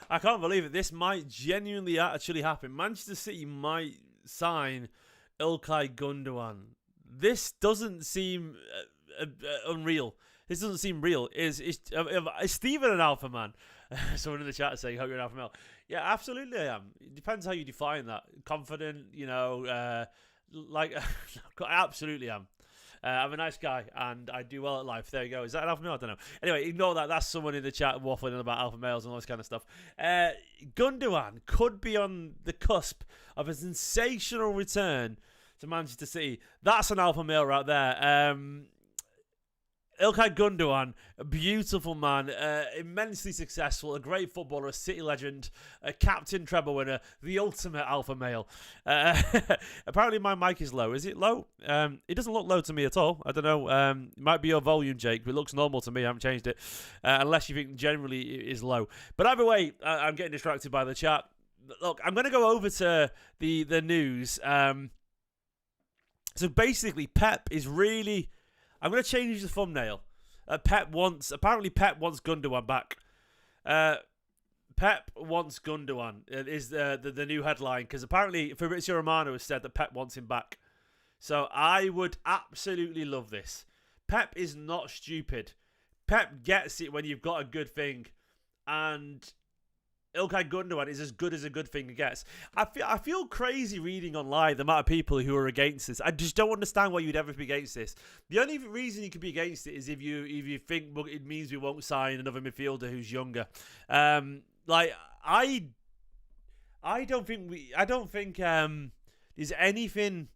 I can't believe it. This might genuinely actually happen. Manchester City might sign Ilkay Gundogan. This doesn't seem unreal. This doesn't seem real. Is Stephen an alpha man? Someone in the chat saying, "Hope you're an alpha male." Yeah, absolutely, I am. It depends how you define that. Confident, I absolutely am. I'm a nice guy and I do well at life. There you go. Is that an alpha male? I don't know. Anyway, ignore that. That's someone in the chat waffling about alpha males and all this kind of stuff. Gundogan could be on the cusp of a sensational return to Manchester City. That's an alpha male right there. Ilkay Gundogan, a beautiful man, immensely successful, a great footballer, a City legend, a captain treble winner, the ultimate alpha male. Apparently my mic is low. Is it low? It doesn't look low to me at all. I don't know. It might be your volume, Jake, but it looks normal to me. I haven't changed it. Unless you think generally it is low. But either way, I'm getting distracted by the chat. Look, I'm going to go over to the news. So basically, Pep is really... I'm going to change the thumbnail. Apparently Pep wants Gundogan back. Pep wants Gundogan is the new headline, because apparently Fabrizio Romano has said that Pep wants him back. So I would absolutely love this. Pep is not stupid. Pep gets it when you've got a good thing, and Ilkay Gundogan is as good as a good thing gets. I feel crazy reading online the amount of people who are against this. I just don't understand why you'd ever be against this. The only reason you could be against it is if you think, well, it means we won't sign another midfielder who's younger. I don't think there's anything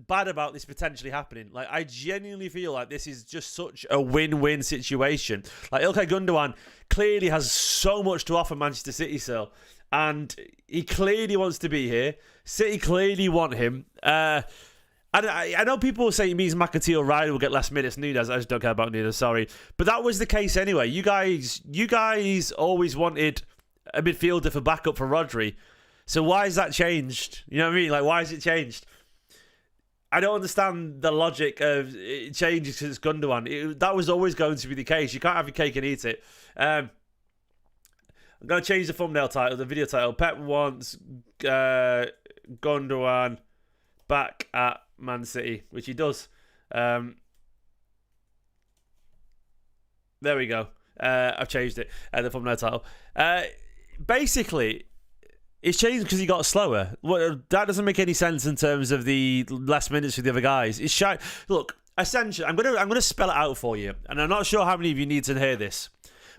bad about this potentially happening. Like, I genuinely feel like this is just such a win-win situation. Like, Ilkay Gundogan clearly has so much to offer Manchester City still, and he clearly wants to be here. City clearly want him. I know people will say it means McAtee or Ryder will get less minutes. Nunes, I just don't care about Nunes, sorry. But that was the case anyway. You guys always wanted a midfielder for backup for Rodri. So why has that changed? You know what I mean? Like, why has it changed? I don't understand the logic of it changes because it's Gundogan. That was always going to be the case. You can't have your cake and eat it. I'm going to change the thumbnail title, the video title. Pep wants Gundogan back at Man City, which he does. There we go. I've changed it, the thumbnail title. Basically... It's changed because he got slower. Well, that doesn't make any sense in terms of the less minutes for the other guys. It's shy. Look, essentially, I'm gonna spell it out for you, and I'm not sure how many of you need to hear this.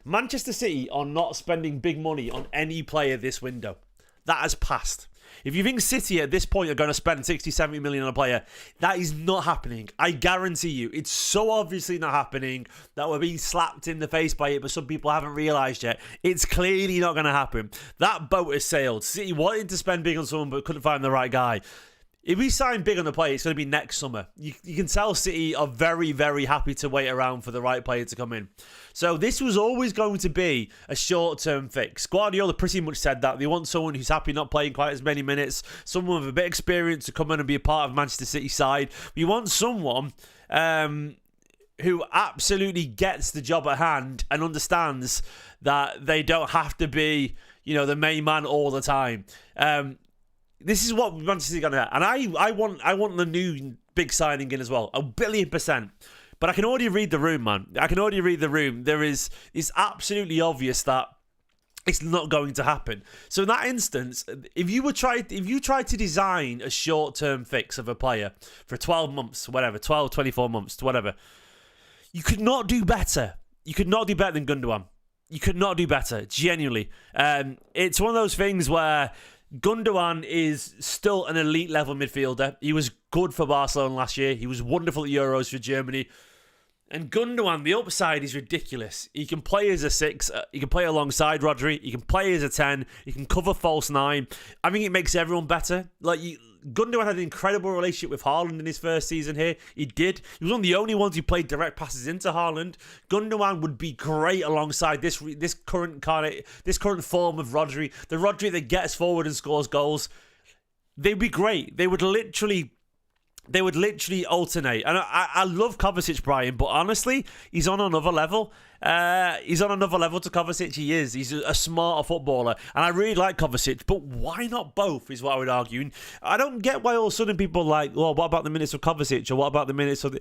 Manchester City are not spending big money on any player this window. That has passed. If you think City at this point are going to spend 60, 70 million on a player, that is not happening. I guarantee you. It's so obviously not happening that we're being slapped in the face by it, but some people haven't realised yet. It's clearly not going to happen. That boat has sailed. City wanted to spend big on someone but couldn't find the right guy. If we sign big on the player, it's going to be next summer. You can tell City are very, very happy to wait around for the right player to come in. So this was always going to be a short-term fix. Guardiola pretty much said that. They want someone who's happy not playing quite as many minutes, someone with a bit of experience to come in and be a part of Manchester City's side. We want someone who absolutely gets the job at hand and understands that they don't have to be, the main man all the time. This is what Manchester City are going to have. And I want the new big signing in as well. 1,000,000,000%. But I can already read the room, man. I can already read the room. It's absolutely obvious that it's not going to happen. So in that instance, if you tried to design a short-term fix of a player for 12 months, whatever, 12, 24 months, whatever, you could not do better. You could not do better than Gundogan. You could not do better, genuinely. It's one of those things where Gundogan is still an elite level midfielder. He was good for Barcelona last year. He was wonderful at Euros for Germany. And Gundogan, the upside is ridiculous. He can play as a 6. He can play alongside Rodri. He can play as a 10. He can cover false 9. I think it makes everyone better. Gundogan had an incredible relationship with Haaland in his first season here. He did. He was one of the only ones who played direct passes into Haaland. Gundogan would be great alongside this current form of Rodri. The Rodri that gets forward and scores goals. They'd be great. They would literally They would literally alternate. And I love Kovacic, Brian, but honestly, he's on another level. He's on another level to Kovacic. He is. He's a smarter footballer. And I really like Kovacic, but why not both is what I would argue. And I don't get why all of a sudden people are like, well, what about the minutes of Kovacic? Or what about the minutes of...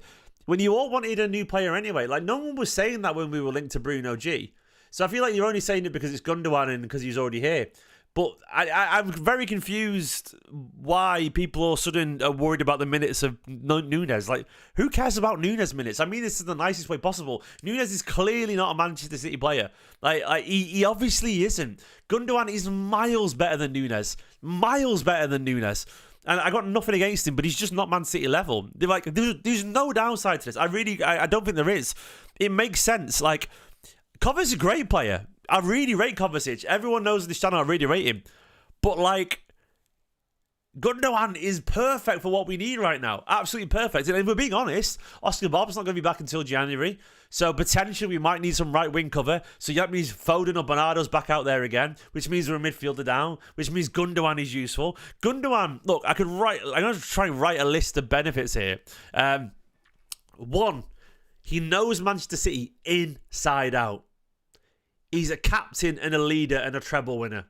When you all wanted a new player anyway. Like, no one was saying that when we were linked to Bruno G. So I feel like you're only saying it because it's Gundogan and because he's already here. But I'm very confused why people all of a sudden are worried about the minutes of Nunes. Like, who cares about Nunes minutes? I mean this is the nicest way possible. Nunes is clearly not a Manchester City player. Like he obviously isn't. Gundogan is miles better than Nunes. Miles better than Nunes. And I got nothing against him, but he's just not Man City level. They're like, there's no downside to this. I don't think there is. It makes sense. Like, Kovacic's a great player. I really rate Kovacic. Everyone knows this channel, I really rate him. But, like, Gundogan is perfect for what we need right now. Absolutely perfect. And if we're being honest, Oscar Bob's not going to be back until January. So, potentially, we might need some right-wing cover. So, that means Foden or Bernardo's back out there again, which means we're a midfielder down, which means Gundogan is useful. Gundogan, look, I'm going to try and write a list of benefits here. One, he knows Manchester City inside out. He's a captain and a leader and a treble winner.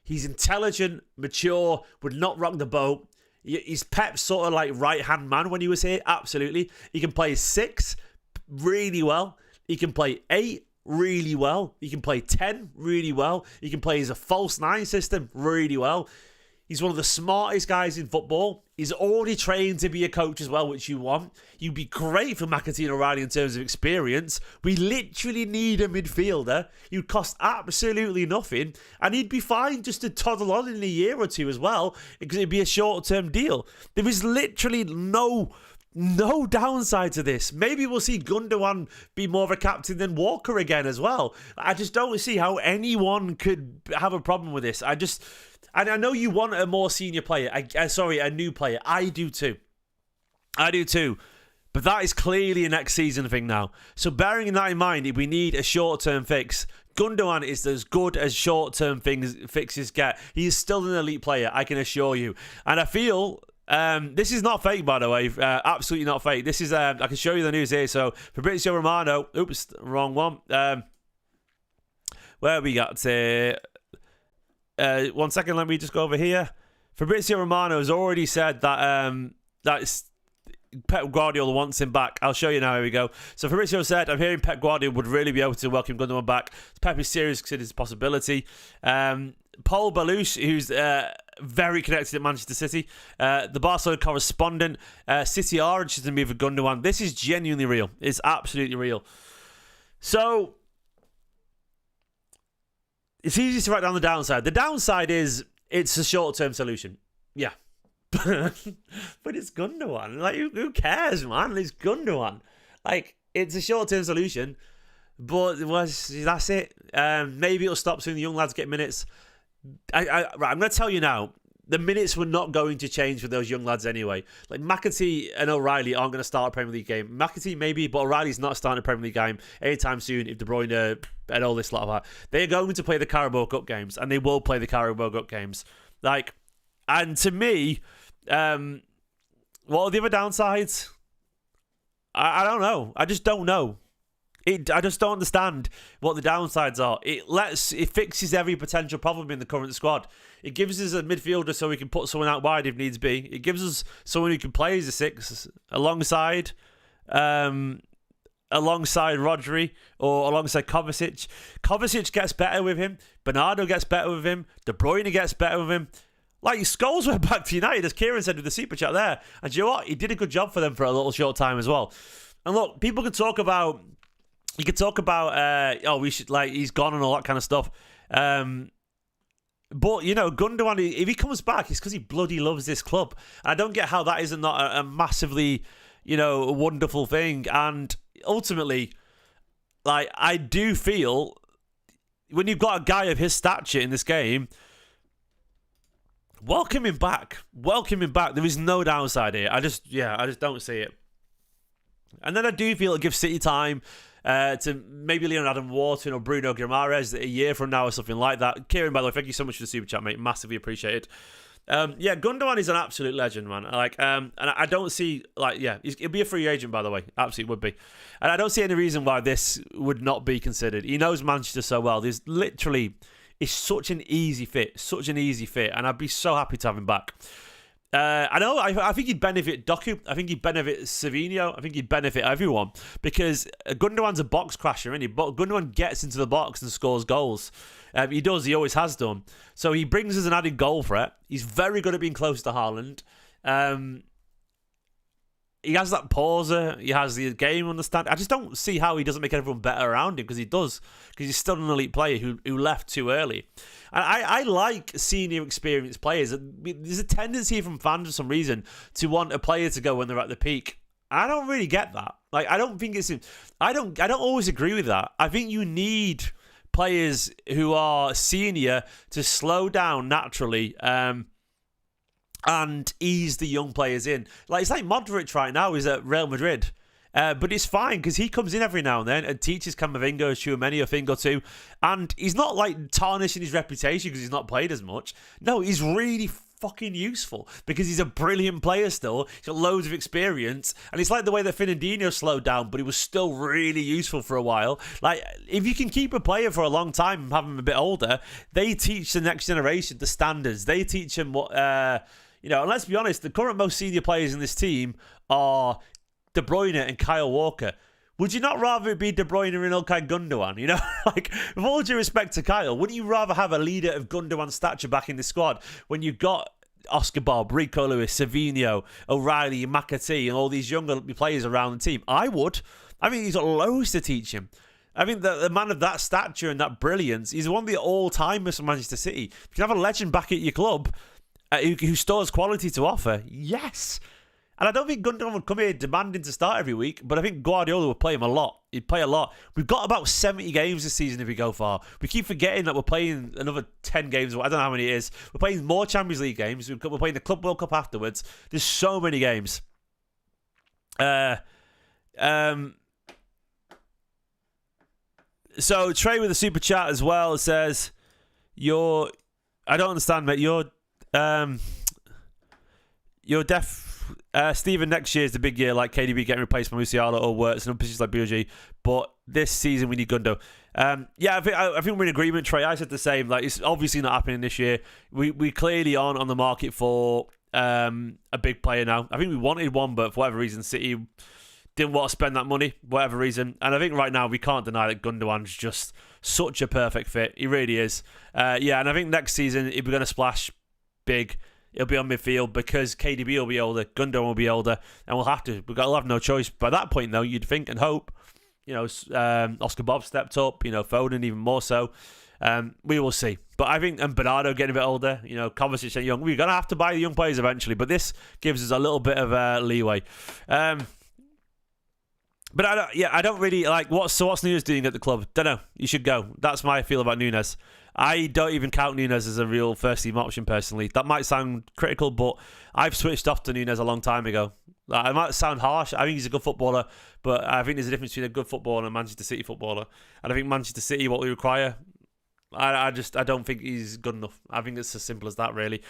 He's intelligent, mature, would not rock the boat. He's Pep's sort of like right-hand man when he was here, absolutely. He can play 6 really well. He can play 8 really well. He can play 10 really well. He can play as a false 9 system really well. He's one of the smartest guys in football. He's already trained to be a coach as well, which you want. You'd be great for McAtee and O'Reilly in terms of experience. We literally need a midfielder. He'd cost absolutely nothing. And he'd be fine just to toddle on in a year or two as well, because it'd be a short-term deal. There is literally no downside to this. Maybe we'll see Gundogan be more of a captain than Walker again as well. I just don't see how anyone could have a problem with this. And I know you want a more senior player. A new player. I do too. But that is clearly a next season thing now. So bearing that in mind, if we need a short-term fix, Gundogan is as good as short-term fixes get. He is still an elite player, I can assure you. And I feel... this is not fake, by the way. Absolutely not fake. This is... I can show you the news here. So, Fabrizio Romano... Oops, wrong one. Where we got to... 1 second, let me just go over here. Fabrizio Romano has already said that Pep Guardiola wants him back. I'll show you now. Here we go. So Fabrizio said, I'm hearing Pep Guardiola would really be able to welcome Gundogan back. Pep is serious, considers a possibility. Paul Balouche, who's very connected to Manchester City, the Barcelona correspondent, City are interested in me for Gundogan. This is genuinely real. It's absolutely real. So... it's easy to write down the downside. The downside is it's a short-term solution. Yeah. But it's Gundogan. Like, who cares, man? It's Gundogan. Like, it's a short-term solution, but that's it. Maybe it'll stop soon. The young lads get minutes. Right, I'm going to tell you now, the minutes were not going to change for those young lads anyway. Like, McAtee and O'Reilly aren't going to start a Premier League game. McAtee maybe, but O'Reilly's not starting a Premier League game anytime soon if De Bruyne and all this lot of that. They're going to play the Carabao Cup games, and they will play the Carabao Cup games. Like, and to me, what are the other downsides? I don't know. I just don't know. I just don't understand what the downsides are. It fixes every potential problem in the current squad. It gives us a midfielder so we can put someone out wide if needs be. It gives us someone who can play as a 6 alongside Rodri or alongside Kovacic. Kovacic gets better with him. Bernardo gets better with him. De Bruyne gets better with him. Like, Scholes went back to United, as Kieran said with the super chat there. And you know what? He did a good job for them for a little short time as well. And look, people can talk about... You could talk about, we should, like, he's gone and all that kind of stuff. But, you know, Gundogan, if he comes back, it's because he bloody loves this club. And I don't get how that isn't not a massively, you know, a wonderful thing. And ultimately, like, I do feel when you've got a guy of his stature in this game, welcome him back. Welcome him back. There is no downside here. I just don't see it. And then I do feel it gives City time to maybe Leon Adam Wharton or Bruno Guimaraes a year from now or something like that. Kieran, by the way, thank you so much for the super chat, mate. Massively appreciated. Yeah, Gundogan is an absolute legend, man. And I don't see he'll be a free agent, by the way. Absolutely would be, and I don't see any reason why this would not be considered. He knows Manchester so well. It's such an easy fit, and I'd be so happy to have him back. I think he'd benefit Doku. I think he'd benefit Savinho. I think he'd benefit everyone because Gundogan's a box crasher, isn't he? But Gundogan gets into the box and scores goals. He does. He always has done. So he brings us an added goal threat. He's very good at being close to Haaland. He has that pauser. He has the game understanding. I just don't see how he doesn't make everyone better around him because he does. Because he's still an elite player who left too early. And I like senior experienced players. There's a tendency from fans for some reason to want a player to go when they're at the peak. I don't really get that. I don't always agree with that. I think you need players who are senior to slow down naturally. And ease the young players in. It's like Modric right now is at Real Madrid. But it's fine because he comes in every now and then and teaches Camavinga, Tchouaméni a thing or two. And he's not tarnishing his reputation because he's not played as much. No, he's really fucking useful because he's a brilliant player still. He's got loads of experience. And it's like the way that Fernandinho slowed down, but he was still really useful for a while. If you can keep a player for a long time and have him a bit older, they teach the next generation the standards. They teach him what... and let's be honest, the current most senior players in this team are De Bruyne and Kyle Walker. Would you not rather it be De Bruyne and Ilkay Gundogan? With all due respect to Kyle, wouldn't you rather have a leader of Gundogan's stature back in the squad when you've got Oscar Bob, Rico Lewis, Savinho, O'Reilly, McAtee, and all these younger players around the team? I would. I mean, he's got loads to teach him. I mean, the man of that stature and that brilliance, he's one of the all-timers for Manchester City. If you can have a legend back at your club... who stores quality to offer, yes. And I don't think Gundogan would come here demanding to start every week, but I think Guardiola would play him a lot. He'd play a lot. We've got about 70 games this season if we go far. We keep forgetting that we're playing another 10 games. I don't know how many it is. We're playing more Champions League games. We're playing the Club World Cup afterwards. There's so many games. So Trey with a super chat as well says, I don't understand, mate. You're deaf. Steven, next year is the big year, like KDB getting replaced by Musiala or worse, and positions like BOG. But this season we need Gundo. I think we're in agreement, Trey. I said the same. It's obviously not happening this year. We clearly aren't on the market for a big player now. I think we wanted one, but for whatever reason, City didn't want to spend that money, whatever reason. And I think right now we can't deny that Gundogan's just such a perfect fit. He really is. And I think next season if we're going to splash big, it'll be on midfield because KDB will be older, Gundogan will be older, and we'll have no choice. By that point, though, you'd think and hope, Oscar Bob stepped up, Foden even more so. We will see. But I think, and Bernardo getting a bit older, Kovacic and young, we're going to have to buy the young players eventually, but this gives us a little bit of leeway. But I don't really what's Nunes doing at the club? Don't know. You should go. That's my feel about Nunes. I don't even count Nunes as a real first team option personally. That might sound critical, but I've switched off to Nunes a long time ago. I might sound harsh. I think he's a good footballer, but I think there's a difference between a good footballer and a Manchester City footballer. And I think Manchester City, what we require, I don't think he's good enough. I think it's as simple as that, really.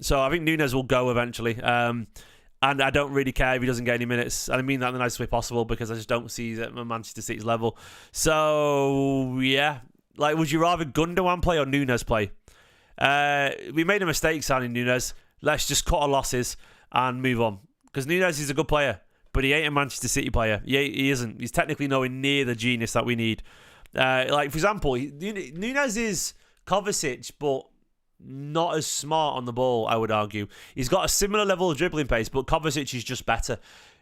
So I think Nunes will go eventually. And I don't really care if he doesn't get any minutes. And I mean that in the nicest way possible because I just don't see that at Manchester City's level. So, yeah. Would you rather Gundogan play or Nunes play? We made a mistake signing Nunes. Let's just cut our losses and move on. Because Nunes is a good player, but he ain't a Manchester City player. He isn't. He's technically nowhere near the genius that we need. For example, Nunes is Kovacic, but not as smart on the ball, I would argue. He's got a similar level of dribbling pace, but Kovacic is just better.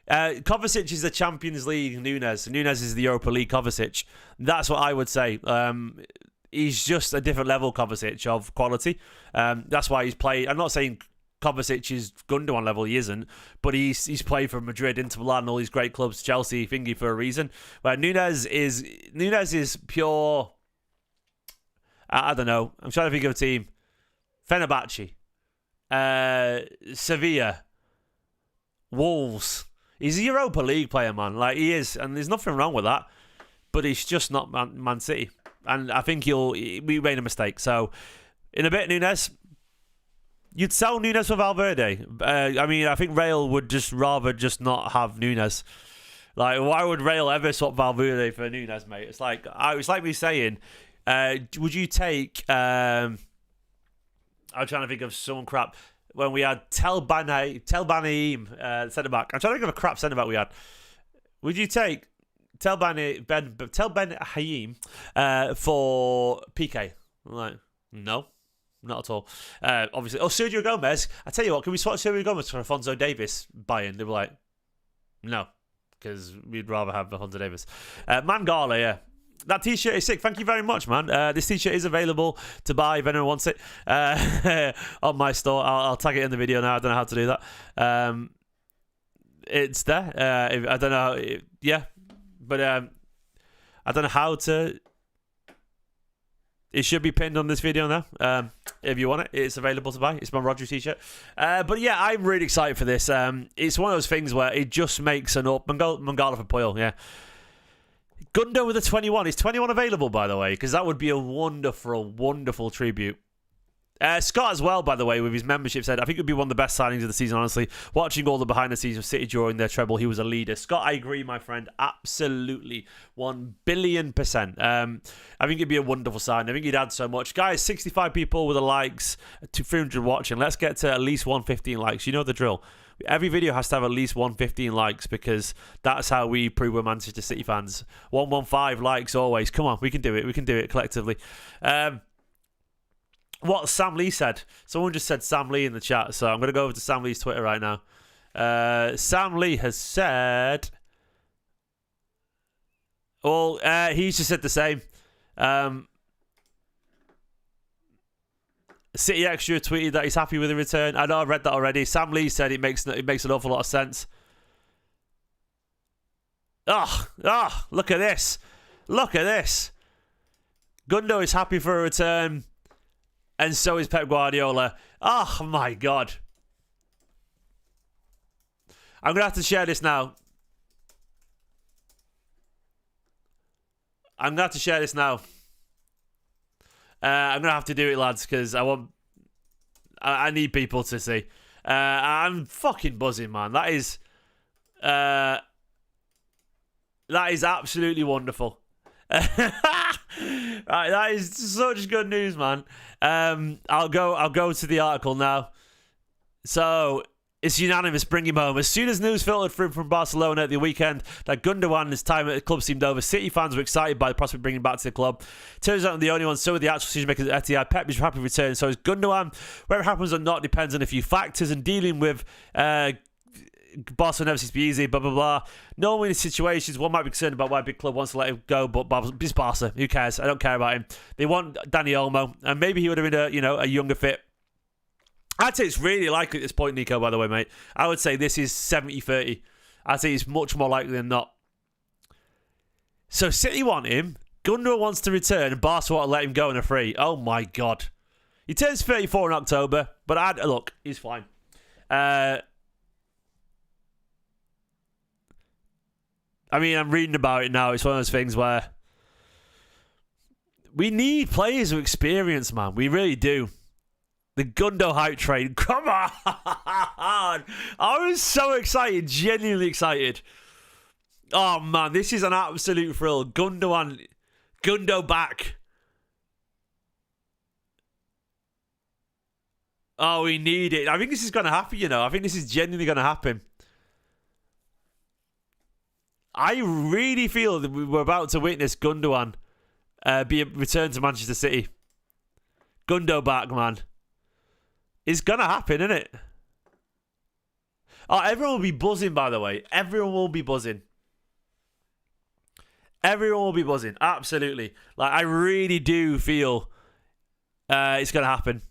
Kovacic is the Champions League Nunes. Nunes is the Europa League Kovacic. That's what I would say. He's just a different level Kovacic of quality. That's why he's played. I'm not saying Kovacic is Gundogan level. He isn't. But he's played for Madrid, Inter Milan, all these great clubs, Chelsea, thingy for a reason. Where Nunes is pure... I don't know. I'm trying to think of a team. Fenerbahce, Sevilla, Wolves. He's a Europa League player, man. He is, and there's nothing wrong with that. But he's just not Man City, and I think we made a mistake. So, in a bit, Nunes. You'd sell Nunes for Valverde. I mean, I think Real would just rather just not have Nunes. Like, why would Real ever swap Valverde for Nunes, mate? It's like me saying, would you take? I'm trying to think of some crap when we had Tel Banaim centre back. I'm trying to think of a crap centre back we had. Would you take Tel Banaim for PK? I'm like, no. Not at all. Obviously. Oh, Sergio Gomez. I tell you what, can we swap Sergio Gomez for Alphonso Davies buy-in? They were like, no, because we'd rather have Alphonso Davies. Mangala, yeah. That t-shirt is sick. Thank you very much, man. This t-shirt is available to buy if anyone wants it on my store. I'll tag it in the video now. I don't know how to do that. It's there. I don't know. Yeah. But I don't know how to... It should be pinned on this video now. If you want it, it's available to buy. It's my Rodri t-shirt. But yeah, I'm really excited for this. It's one of those things where it just makes an up. Mangala for Puyol, yeah. Gundo with a 21. Is 21 available, by the way? Because that would be a wonderful, wonderful tribute. Scott as well, by the way, with his membership said, I think it would be one of the best signings of the season, honestly. Watching all the behind the scenes of City during their treble, he was a leader. Scott, I agree, my friend. Absolutely. 1 billion %. I think it'd be a wonderful sign. I think he'd add so much. Guys, 65 people with the likes, 300 watching. Let's get to at least 115 likes. You know the drill. Every video has to have at least 115 likes because that's how we prove we're Manchester City fans. 115 likes always. Come on, we can do it. We can do it collectively. What Sam Lee said. Someone just said Sam Lee in the chat, so I'm going to go over to Sam Lee's Twitter right now. Sam Lee has said... Well, he's just said the same. City Extra tweeted that he's happy with the return. I know I read that already. Sam Lee said it makes an awful lot of sense. Look at this. Look at this. Gundo is happy for a return. And so is Pep Guardiola. Oh, my God. I'm going to have to share this now. I'm going to have to share this now. I'm going to have to do it, lads, because I need people to see. I'm fucking buzzing, man. That is absolutely wonderful. Right, that is such good news, man. I'll go to the article now. So it's unanimous. Bring him home. As soon as news filtered through from Barcelona at the weekend that Gundogan's time at the club seemed over, City fans were excited by the prospect of bringing him back to the club. Turns out I'm the only one. So were the actual decision makers at Etihad. Pep is happy to return. So is Gundogan. Whether it happens or not depends on a few factors, and dealing with Barcelona never seems to be easy, blah, blah, blah. Normally in situations, one might be concerned about why a big club wants to let him go, but it's Barca. Who cares? I don't care about him. They want Dani Olmo, and maybe he would have been a younger fit. I'd say it's really likely at this point, Nico, by the way, mate. I would say this is 70-30. I'd say it's much more likely than not. So City want him, Gundogan wants to return, and Barca want to let him go on a free. Oh, my God. He turns 34 in October, but look, he's fine. I mean, I'm reading about it now. It's one of those things where we need players with experience, man. We really do. The Gundo hype train. Come on! I was so excited. Genuinely excited. Oh, man. This is an absolute thrill. Gundo back. Oh, we need it. I think this is going to happen, you know. I think this is genuinely going to happen. I really feel that we're about to witness Gundogan be returned to Manchester City. Gundo back, man. It's going to happen, isn't it? Oh, everyone will be buzzing, by the way. Everyone will be buzzing. Everyone will be buzzing. Absolutely. Like, I really do feel it's going to happen.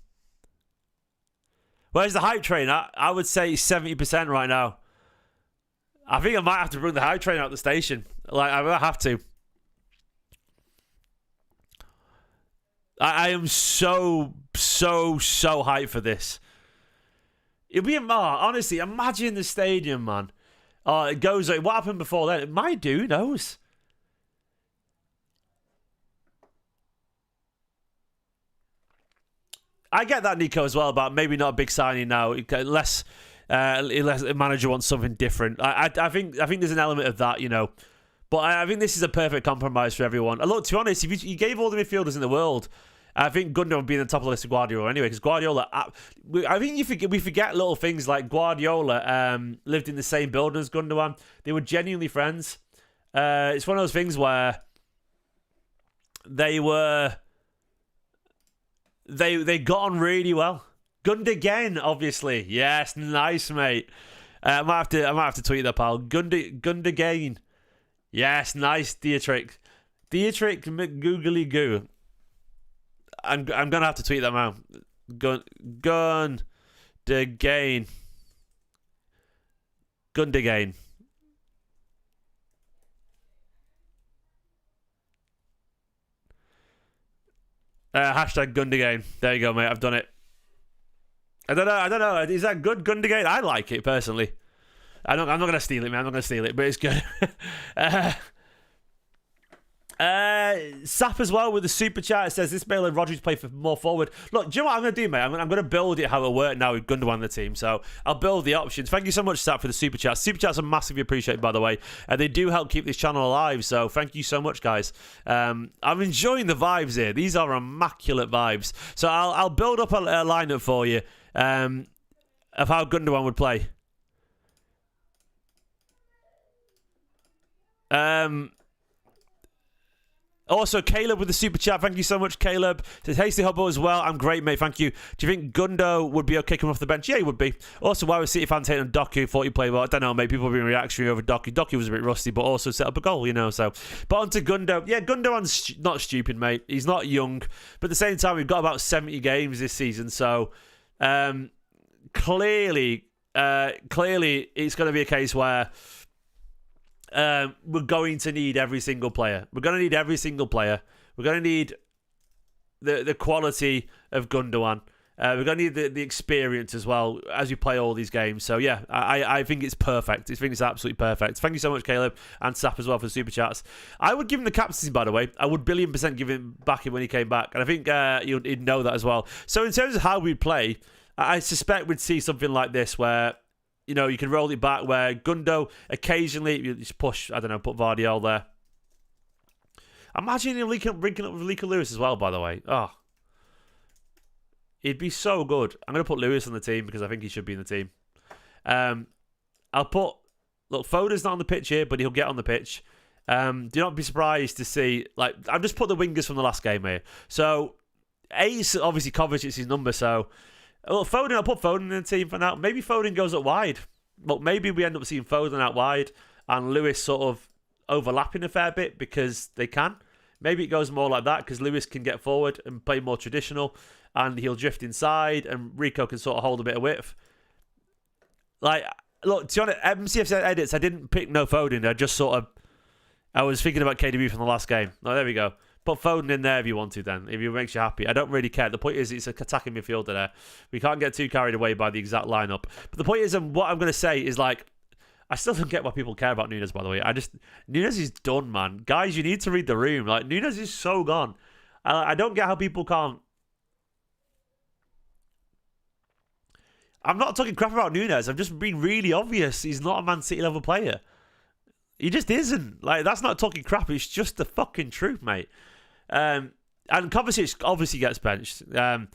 Where's the hype train? I would say 70% right now. I think I might have to bring the hype train out the station. Like, I will have to. I am so hyped for this. It'll be honestly, imagine the stadium, man. It goes. What happened before then? It might do. Who knows? I get that, Nico, as well, about maybe not a big signing now, unless a manager wants something different. I think there's an element of that, But I think this is a perfect compromise for everyone. Look, to be honest, if you gave all the midfielders in the world, I think Gundogan would be in the top of the list of Guardiola anyway, because Guardiola, I think we forget little things like Guardiola lived in the same building as Gundogan. They were genuinely friends. It's one of those things where they got on really well. Gundogan, obviously. Yes, nice, mate. I might have to tweet that, pal. Gundogan. Yes, nice, Dietrich. Dietrich McGoogly Goo. I'm gonna have to tweet that now. Gundogan. Gundogan. Hashtag Gundogan. There you go, mate. I've done it. I don't know. Is that good, Gundogan? I like it personally. I'm not gonna steal it, man. I'm not gonna steal it, but it's good. Sap as well with the super chat. It says this Bale and Rodgers play for more forward. Look, do you know what I'm going to do, mate? I'm going to build it how it'll work now with Gundogan on the team. So I'll build the options. Thank you so much, Sap, for the super chats. Super chats are massively appreciated, by the way. They do help keep this channel alive. So thank you so much, guys. I'm enjoying the vibes here. These are immaculate vibes. So I'll build up a lineup for you of how Gundogan would play. Also, Caleb with the super chat. Thank you so much, Caleb. Says, Hasty Hubbo as well. I'm great, mate. Thank you. Do you think Gundo would be okay coming off the bench? Yeah, he would be. Also, why was City fans hating on Doku? Thought he played well. I don't know, mate. People have been reactionary over Doku. Doku was a bit rusty, but also set up a goal, So, but on to Gundo. Yeah, Gundogan's not stupid, mate. He's not young. But at the same time, we've got about 70 games this season. So, clearly, it's going to be a case where we're going to need every single player. We're going to need every single player. We're going to need the quality of Gundogan. We're going to need the experience as well as we play all these games. So, yeah, I think it's perfect. I think it's absolutely perfect. Thank you so much, Caleb, and Sap as well for the super chats. I would give him the captaincy, by the way. I would billion% give him back when he came back. And I think he'd know that as well. So, in terms of how we play, I suspect we'd see something like this where you can roll it back where Gundo occasionally, you just push, I don't know, put Vardiol there. Imagine him linking up with Ilkay Lewis as well, by the way. Oh. He'd be so good. I'm going to put Lewis on the team because I think he should be in the team. Look, Foden's not on the pitch here, but he'll get on the pitch. Do not be surprised to see, I've just put the wingers from the last game here. So, Ace, obviously, Kovacic's his number, so well, Foden, I'll put Foden in the team for now. Maybe Foden goes up wide. But maybe we end up seeing Foden out wide and Lewis sort of overlapping a fair bit because they can. Maybe it goes more like that because Lewis can get forward and play more traditional and he'll drift inside and Rico can sort of hold a bit of width. Look, to be honest, MCF said edits, I didn't pick no Foden. I was thinking about KDB from the last game. Oh, there we go. Put Foden in there if you want to then, if it makes you happy. I don't really care. The point is it's an attacking midfielder there. We can't get too carried away by the exact lineup. But the point is, and what I'm going to say is I still don't get why people care about Nunes, by the way. Nunes is done, man. Guys, you need to read the room. Nunes is so gone. I don't get how people can't. I'm not talking crap about Nunes. I'm just being really obvious. He's not a Man City level player. He just isn't. That's not talking crap. It's just the fucking truth, mate. And Kovacic obviously gets benched. The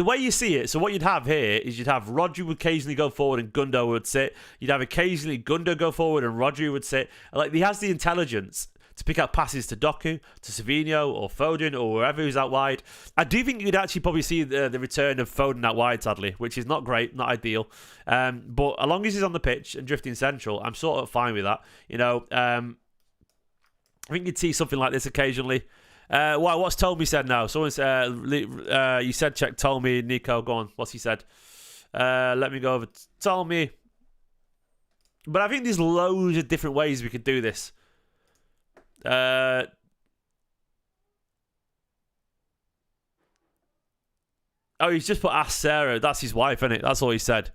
way you see it, so what you'd have here is you'd have Rodri would occasionally go forward and Gundo would sit. You'd have occasionally Gundo go forward and Rodri would sit. He has the intelligence to pick out passes to Doku, to Savinho or Foden or wherever who's out wide. I do think you'd actually probably see the return of Foden out wide, sadly, which is not great, not ideal. But as long as he's on the pitch and drifting central, I'm sort of fine with that. I think you'd see something like this occasionally. What's Tommy said now? Someone said, you said check Tommy, Nico, go on. What's he said? Let me go over to Tommy. But I think there's loads of different ways we could do this. He's just put ask Sarah. That's his wife, isn't it? That's all he said.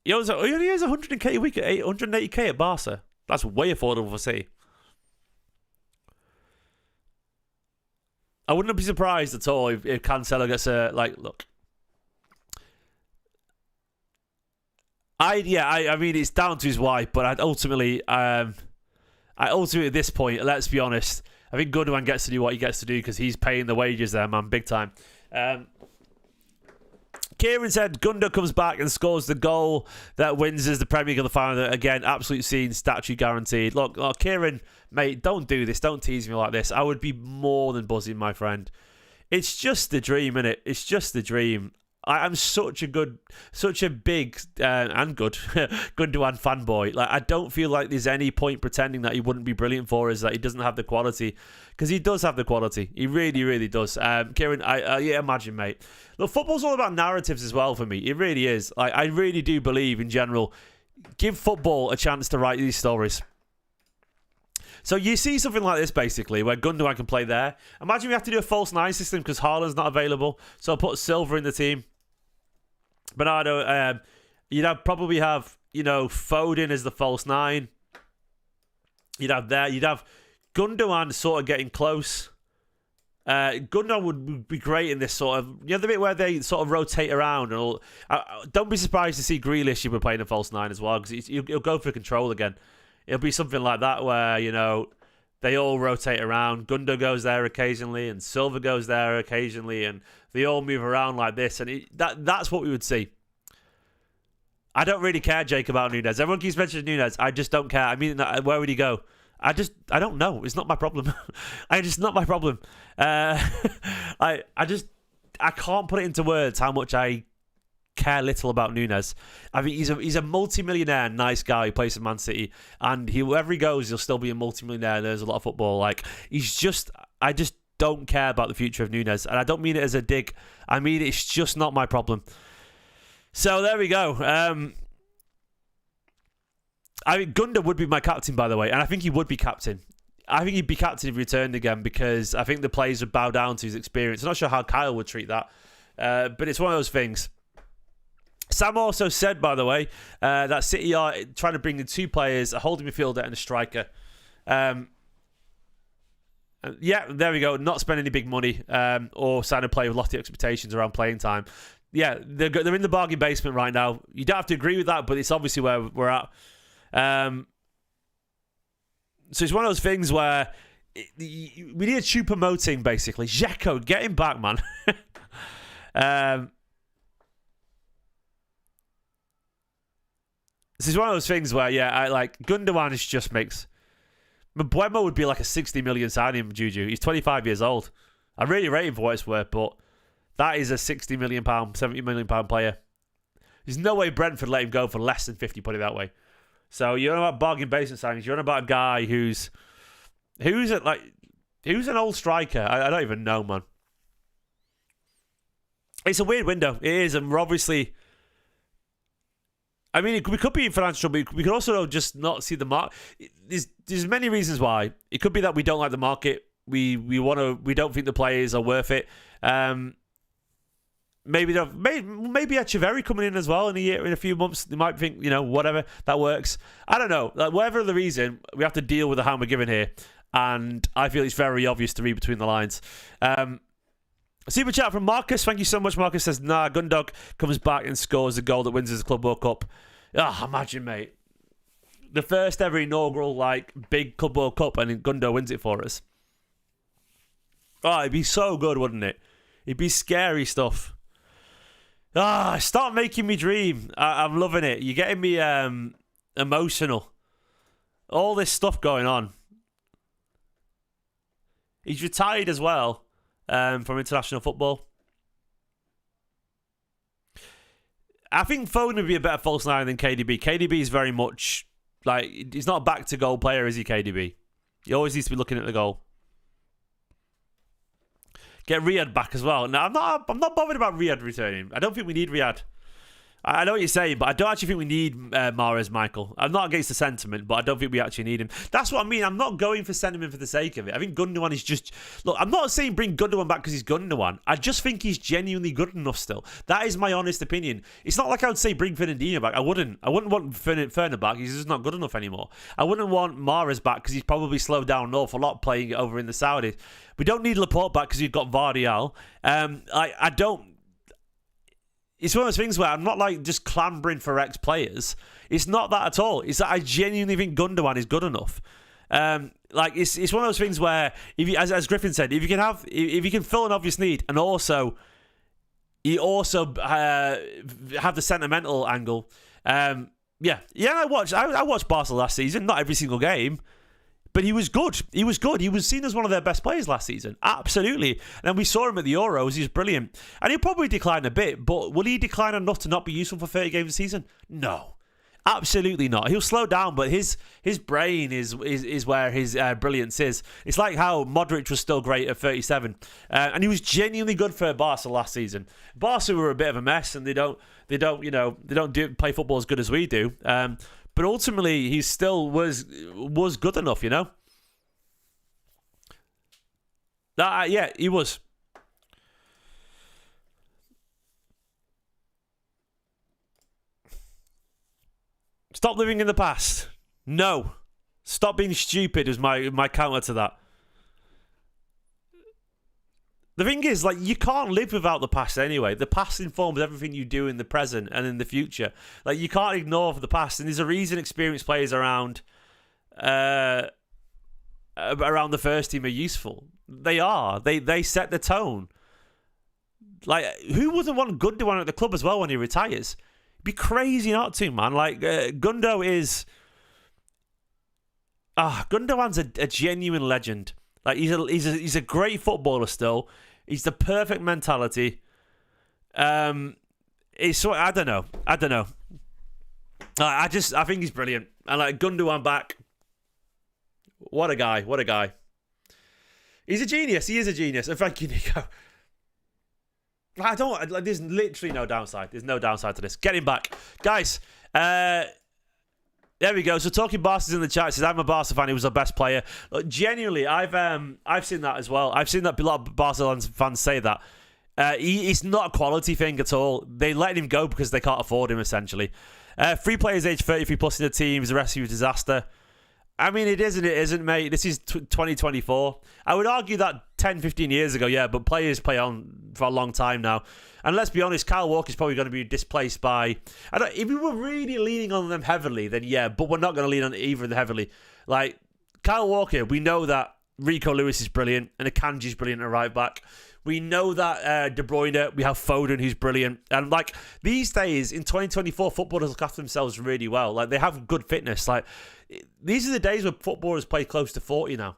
He only has 100k a week at 180k at Barca. That's way affordable for City. I wouldn't be surprised at all if Cancelo gets a look. I mean, it's down to his wife, but at this point, let's be honest, I think Gundogan gets to do what he gets to do because he's paying the wages there, man, big time. Kieran said Gunda comes back and scores the goal that wins us the Premier League of the final. Again, absolute scene, statue guaranteed. Look, Kieran, mate, don't do this. Don't tease me like this. I would be more than buzzing, my friend. It's just the dream, innit? It's just the dream. I'm such a big and good Gundogan fanboy. Like, I don't feel like there's any point pretending that he wouldn't be brilliant for us, that he doesn't have the quality, because he does have the quality. He really, really does. Kieran, yeah, imagine, mate. Look, football's all about narratives as well for me. It really is. Like, I really do believe in general, give football a chance to write these stories. So you see something like this, basically, where Gundogan can play there. Imagine we have to do a false nine system because Haaland's not available. So I'll put Silva in the team. Bernardo, you'd probably have, Foden as the false nine. You'd have Gundogan sort of getting close. Gundogan would be great in this sort of, the bit where they sort of rotate around and all. Don't be surprised to see Grealish if we're playing a false nine as well, because he'll go for control again. It'll be something like that where, they all rotate around. Gundo goes there occasionally and Silva goes there occasionally and they all move around like this. And that's what we would see. I don't really care, Jake, about Nunes. Everyone keeps mentioning Nunes. I just don't care. I mean, where would he go? I don't know. It's not my problem. It's not my problem. I can't put it into words how much I care little about Nunes. I mean, he's a multi-millionaire, nice guy who plays for Man City, and wherever he goes, he'll still be a multi-millionaire. There's a lot of football. Like, I just don't care about the future of Nunes, and I don't mean it as a dig. I mean, it's just not my problem. So there we go. I mean, Gunda would be my captain, by the way, and I think he would be captain. I think he'd be captain if he returned again, because I think the players would bow down to his experience. I'm not sure how Kyle would treat that, but it's one of those things. Sam also said, by the way, that City are trying to bring in two players, a holding midfielder and a striker. Yeah, there we go. Not spend any big money or sign a player with lofty expectations around playing time. Yeah, they're in the bargain basement right now. You don't have to agree with that, but it's obviously where we're at. So it's one of those things where we need a Choupo-Moting, basically. Dzeko, get him back, man. This is one of those things where, I like Gundogan just makes. Mbeumo would be like a 60 million signing, Juju. He's 25 years old. I really rate him for what it's worth, but that is a 60 million pound, 70 million pound player. There's no way Brentford let him go for less than 50, put it that way. So you're on about bargain basement signings. You're on about a guy who's an old striker. I don't even know, man. It's a weird window. It is, and we're obviously. I mean, we could be in financial trouble. We could also just not see the market. There's many reasons why. It could be that we don't like the market. We don't think the players are worth it. Maybe Echeverri coming in as well in a few months. They might think, whatever, that works. I don't know. Like, whatever the reason, we have to deal with the hand we're given here. And I feel it's very obvious to read between the lines. Super chat from Marcus. Thank you so much. Marcus says, Gundog comes back and scores a goal that wins us the Club World Cup. Imagine, mate. The first ever inaugural, big Club World Cup, and Gundo wins it for us. It'd be so good, wouldn't it? It'd be scary stuff. Start making me dream. I'm loving it. You're getting me emotional. All this stuff going on. He's retired as well. From international football. I think Foden would be a better false nine than KDB. KDB is very much he's not a back to goal player, is he? KDB. He always needs to be looking at the goal. Get Riyad back as well. Now I'm not bothered about Riyad returning. I don't think we need Riyad. I know what you're saying, but I don't actually think we need Mahrez, Michael. I'm not against the sentiment, but I don't think we actually need him. That's what I mean. I'm not going for sentiment for the sake of it. I think Gundogan is just... Look, I'm not saying bring Gundogan back because he's Gundogan. I just think he's genuinely good enough still. That is my honest opinion. It's not like I would say bring Fernandinho back. I wouldn't want Ferner back. He's just not good enough anymore. I wouldn't want Mahrez back because he's probably slowed down an awful lot playing it over in the Saudis. We don't need Laporte back because you've got Vardial. I don't... It's one of those things where I'm not like just clambering for ex-players. It's not that at all. It's that I genuinely think Gundogan is good enough. It's one of those things where, if you, as Griffin said, if you can fill an obvious need, and also you also have the sentimental angle. I watched Barca last season, not every single game. But he was good. He was good. He was seen as one of their best players last season. Absolutely. And then we saw him at the Euros. He was brilliant. And he'll probably decline a bit, but will he decline enough to not be useful for 30 games a season? No. Absolutely not. He'll slow down, but his brain is where his brilliance is. It's like how Modric was still great at 37. And he was genuinely good for Barca last season. Barca were a bit of a mess, and they don't play football as good as we do. But ultimately, he still was good enough, you know? Yeah, he was. Stop living in the past. No. Stop being stupid is my counter to that. The thing is, like, you can't live without the past anyway. The past informs everything you do in the present and in the future. Like, you can't ignore the past. And there's a reason experienced players around the first team are useful. They are. They set the tone. Like, who wouldn't want Gundogan at the club as well when he retires? It'd be crazy not to, man. Like, Gundogan's a genuine legend. Like, he's a great footballer still. He's the perfect mentality. I don't know. I think he's brilliant. And like Gundogan back. What a guy. He's a genius. He is a genius. And thank you, Nico. There's literally no downside. There's no downside to this. Get him back. Guys, there we go. So talking Barca's in the chat, says I'm a Barca fan. He was the best player. Look, genuinely, I've seen that as well. I've seen that a lot of Barca fans say that. It's not a quality thing at all. They let him go because they can't afford him. Essentially, 3 players age 33 plus in the team is a recipe for disaster. I mean, it is and it isn't, mate. This is 2024. I would argue that 10, 15 years ago, yeah, but players play on for a long time now. And let's be honest, Kyle Walker's probably going to be displaced by... if we were really leaning on them heavily, then yeah, but we're not going to lean on either of them heavily. Like, Kyle Walker, we know that Rico Lewis is brilliant and Akanji's brilliant at right back. We know that De Bruyne, we have Foden, who's brilliant. And, like, these days, in 2024, footballers look after themselves really well. Like, they have good fitness. Like, these are the days where footballers play close to 40 now.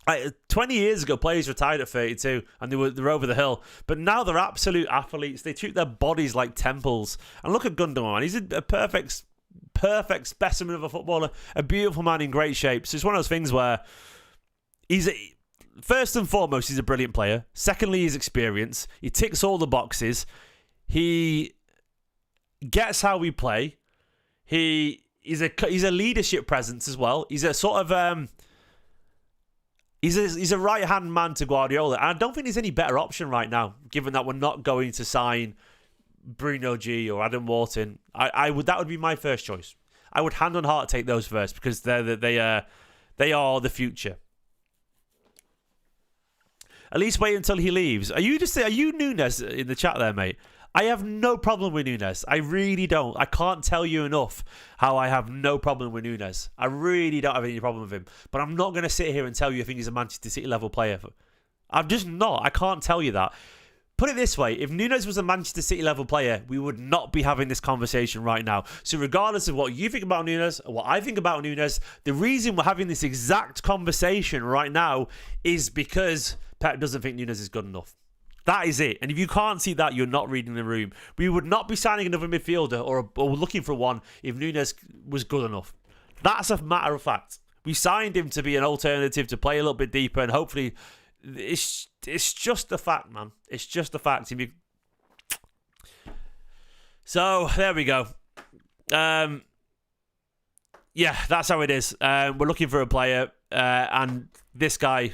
Like, 20 years ago, players retired at 32 and they're over the hill. But now they're absolute athletes. They treat their bodies like temples. And look at Gundogan. He's a perfect specimen of a footballer. A beautiful man in great shape. So it's one of those things where first and foremost, he's a brilliant player. Secondly, his experience. He ticks all the boxes. He gets how we play. He's a leadership presence as well. He's a sort of he's a right hand man to Guardiola. And I don't think there's any better option right now, given that we're not going to sign Bruno G or Adam Wharton. That would be my first choice. I would hand on heart take those first because they are the future. At least wait until he leaves. Are you Nunes in the chat there, mate? I have no problem with Nunes. I really don't. I can't tell you enough how I have no problem with Nunes. I really don't have any problem with him. But I'm not going to sit here and tell you I think he's a Manchester City level player. I'm just not. I can't tell you that. Put it this way, if Nunes was a Manchester City level player, we would not be having this conversation right now. So regardless of what you think about Nunes or what I think about Nunes, the reason we're having this exact conversation right now is because Pep doesn't think Nunes is good enough. That is it. And if you can't see that, you're not reading the room. We would not be signing another midfielder or looking for one if Nunes was good enough. That's a matter of fact. We signed him to be an alternative, to play a little bit deeper, and hopefully it's just a fact, man. It's just a fact. So there we go. Yeah, that's how it is. We're looking for a player, and this guy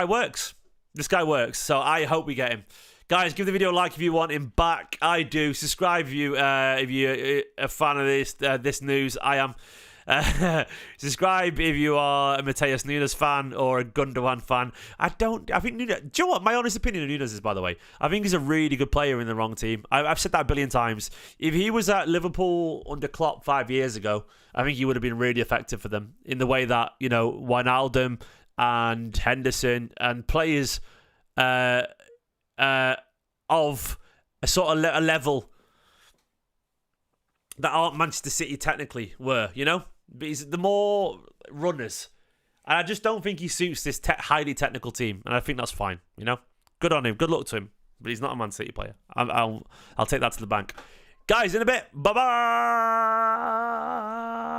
works. This guy works. So I hope we get him. Guys, give the video a like if you want him back. I do. Subscribe if you're a fan of this news. I am. Subscribe if you are a Mateus Nunes fan or a Gundogan fan. I think Nunes. Do you know what? My honest opinion of Nunes is, by the way, I think he's a really good player in the wrong team. I've said that a billion times. If he was at Liverpool under Klopp 5 years ago, I think he would have been really effective for them in the way that, Wijnaldum and Henderson and players of a sort of a level that aren't Manchester City technically were, But he's the more runners. And I just don't think he suits this highly technical team. And I think that's fine, Good on him. Good luck to him. But he's not a Man City player. I'll take that to the bank. Guys, in a bit. Bye-bye.